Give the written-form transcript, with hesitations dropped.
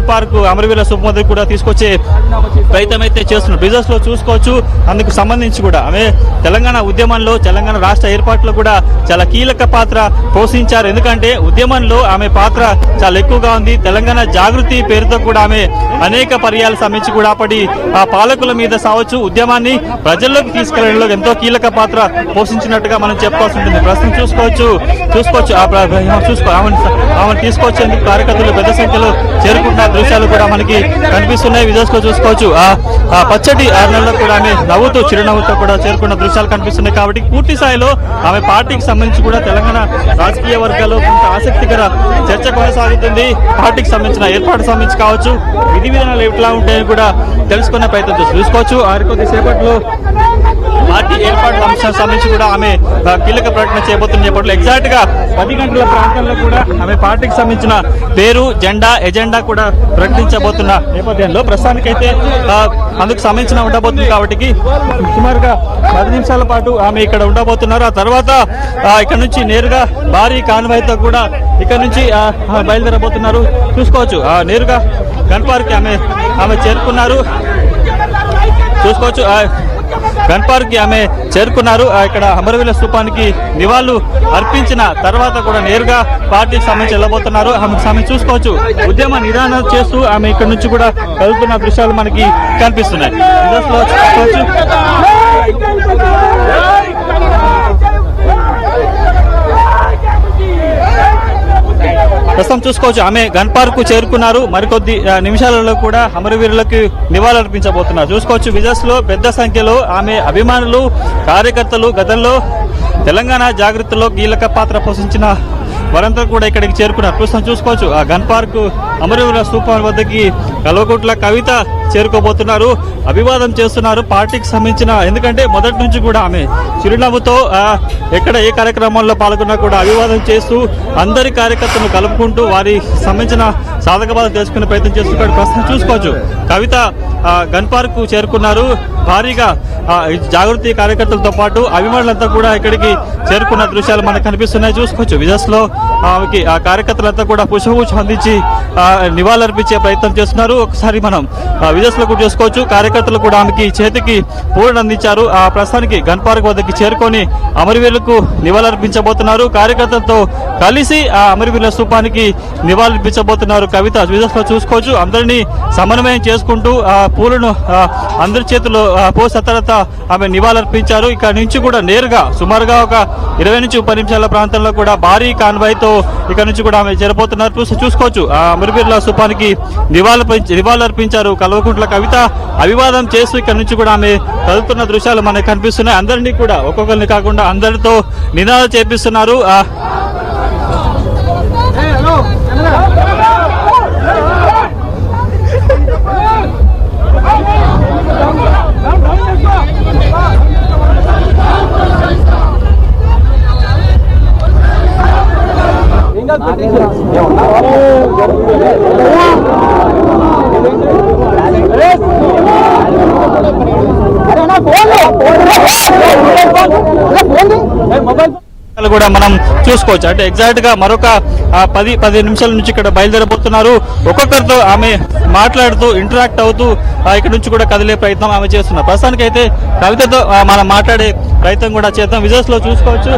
Park అమరవీరుల స్థూపం వద్దకు కూడా తీసుకొచ్చే ప్రయత్నం అయితే చేస్తున్నారు. బిజినెస్ లో చూసుకోవచ్చు. అందుకు సంబంధించి కూడా ఆమె తెలంగాణ ఉద్యమంలో, తెలంగాణ రాష్ట్ర ఏర్పాటులో కూడా చాలా కీలక పాత్ర పోషించారు. ఎందుకంటే ఉద్యమంలో ఆమె పాత్ర చాలా ఎక్కువగా ఉంది. తెలంగాణ జాగృతి పేరుతో కూడా ఆమె అనేక పర్యాలు శ్రమించి కూడా అప్పటి ఆ పాలకుల మీద సావచ్చు ఉద్యమాన్ని ప్రజల్లోకి తీసుకెళ్లడంలో ఎంతో కీలక పాత్ర పోషించినట్టుగా మనం చెప్పుకోవాల్సి ఉంటుంది. ప్రస్తుతం చూసుకోవచ్చు ఆమెను తీసుకొచ్చేందుకు కార్యకర్తలు పెద్ద సంఖ్యలో చేరుకుంటున్న దృశ్యాలు కూడా మనకి కనిపిస్తున్నాయి. విజువల్స్ లో చూసుకోవచ్చు. ఆ పచ్చటి 6 నెలల్లో కూడా ఆమె నవ్వుతూ చిరునవ్వుతో కూడా చేరుకున్న దృశ్యాలు కనిపిస్తున్నాయి. కాబట్టి పూర్తి స్థాయిలో ఆమె పార్టీకి సంబంధించి కూడా తెలంగాణ రాజకీయ వర్గాల్లో కొంత ఆసక్తికర చర్చ కొనసాగుతుంది. పార్టీకి సంబంధించిన ఏర్పాటు సంబంధించి కావచ్చు, విధి విధానాలు ఎట్లా ఉంటాయని కూడా తెలుసుకునే ప్రయత్నం చూసుకోవచ్చు. కొద్ది సేపట్లో పార్టీ ఏర్పాటు అంశానికి సంబంధించి కూడా ఆమె కీలక ప్రకటన చేయబోతున్న నేపథ్యంలో ఎగ్జాక్ట్ గా 10 గంటల ప్రాంతంలో కూడా ఆమె పార్టీకి సంబంధించిన పేరు, జెండా, ఎజెండా కూడా ప్రకటించబోతున్న నేపథ్యంలో ప్రస్తుతానికైతే అందుకు సంబంధించిన ఉండబోతుంది. కాబట్టి సుమారుగా 10 నిమిషాల పాటు ఆమె ఇక్కడ ఉండబోతున్నారు. ఆ తర్వాత ఇక్కడ నుంచి నేరుగా భారీ కాన్వాయ్తో కూడా ఇక్కడ నుంచి బయలుదేరబోతున్నారు. చూసుకోవచ్చు నేరుగా గన్ పార్క్ ఆమె చేరుకున్నారు. చూసుకోవచ్చు గన్ పార్క్ ఆమె చేరుకున్నారు. ఇక్కడ అమరవీరుల స్థూపానికి నివాళులు అర్పించిన తర్వాత కూడా నేరుగా పార్టీకి సంబంధించి వెళ్ళబోతున్నారు. ఆమెకు సంబంధించి చూసుకోవచ్చు ఉద్యమ నిదానం చేస్తూ ఆమె ఇక్కడ నుంచి కూడా వెళ్తున్న దృశ్యాలు మనకి కనిపిస్తున్నాయి. ప్రస్తుతం చూసుకోవచ్చు ఆమె గన్ పార్క్ కు చేరుకున్నారు. మరికొద్ది నిమిషాలలో కూడా అమరవీరులకు నివాళులర్పించబోతున్నారు. చూసుకోవచ్చు విజువల్స్ లో పెద్ద సంఖ్యలో ఆమె అభిమానులు, కార్యకర్తలు గతంలో తెలంగాణ జాగృతిలో కీలక పాత్ర పోషించిన వారంతా కూడా ఇక్కడికి చేరుకున్నారు. ప్రస్తుతం చూసుకోవచ్చు ఆ గన్ పార్క్ అమరవీరుల స్థూపం వద్దకి కల్వకుంట్ల కవిత చేరుకోబోతున్నారు. అభివాదం చేస్తున్నారు పార్టీకి సంబంధించిన. ఎందుకంటే మొదటి నుంచి కూడా ఆమె చిరునవ్వుతో ఎక్కడ ఏ కార్యక్రమాల్లో పాల్గొన్నా కూడా అభివాదం చేస్తూ అందరి కార్యకర్తలను కలుపుకుంటూ వారి సంబంధించిన సాధక బాధ తెలుసుకునే ప్రయత్నం చేస్తున్నారు. ప్రస్తుతం చూసుకోవచ్చు కవిత గన్ పార్క్ కు చేరుకున్నారు. భారీగా జాగృతి కార్యకర్తలతో పాటు అభిమానులంతా కూడా ఇక్కడికి చేరుకున్న దృశ్యాలు మనకు కనిపిస్తున్నాయి. చూసుకోవచ్చు విజస్ లో ఆమెకి ఆ కార్యకర్తలంతా కూడా పుష్పగుచ్చం అందించి నివాళులర్పించే ప్రయత్నం చేస్తున్నారు. ఒకసారి మనం విజస్ లో కూడా చూసుకోవచ్చు కార్యకర్తలు కూడా ఆమెకి చేతికి పూలను అందించారు. ఆ ప్రస్తుతానికి గన్ పార్క్ వద్దకి చేరుకొని అమరవీరులకు నివాళులర్పించబోతున్నారు. కార్యకర్తలతో కలిసి ఆ అమరవీరుల స్థూపానికి నివాళులర్పించబోతున్నారు కవిత. విజస్ లో చూసుకోవచ్చు అందరినీ సమన్వయం చేసుకుంటూ ఆ పూలను అందరి చేతుల్లో పోసి తర్వాత ఆమె నివాళులర్పించారు. ఇక్కడ నుంచి కూడా నేరుగా సుమారుగా ఒక 20 నుంచి 30 నిమిషాల ప్రాంతంలో కూడా భారీ కాన్వాయ్తో ఇక్కడ నుంచి కూడా ఆమె చేరబోతున్నారు. చూసుకోవచ్చు ఆ అమరవీరుల స్థూపానికి నివాళులర్పించారు కల్వకుంట్ల కవిత. అభివాదం చేస్తూ ఇక్కడ నుంచి కూడా ఆమె కదులుతున్న దృశ్యాలు మనకు కనిపిస్తున్నాయి. అందరినీ కూడా ఒక్కొక్కరిని కాకుండా అందరితో నినాదాలు చేపిస్తున్నారు. కూడా మనం చూసుకోవచ్చు. అంటే ఎగ్జాక్ట్ గా మరొక 10 నిమిషాల నుంచి ఇక్కడ బయలుదేరబోతున్నారు. ఒక్కొక్కరితో ఆమె మాట్లాడుతూ ఇంటరాక్ట్ అవుతూ ఇక్కడ నుంచి కూడా కదిలే ప్రయత్నం ఆమె చేస్తున్నారు. ప్రస్తుతానికి అయితే కవితతో మనం మాట్లాడే ప్రయత్నం కూడా చేద్దాం. విజువల్స్ లో చూసుకోవచ్చు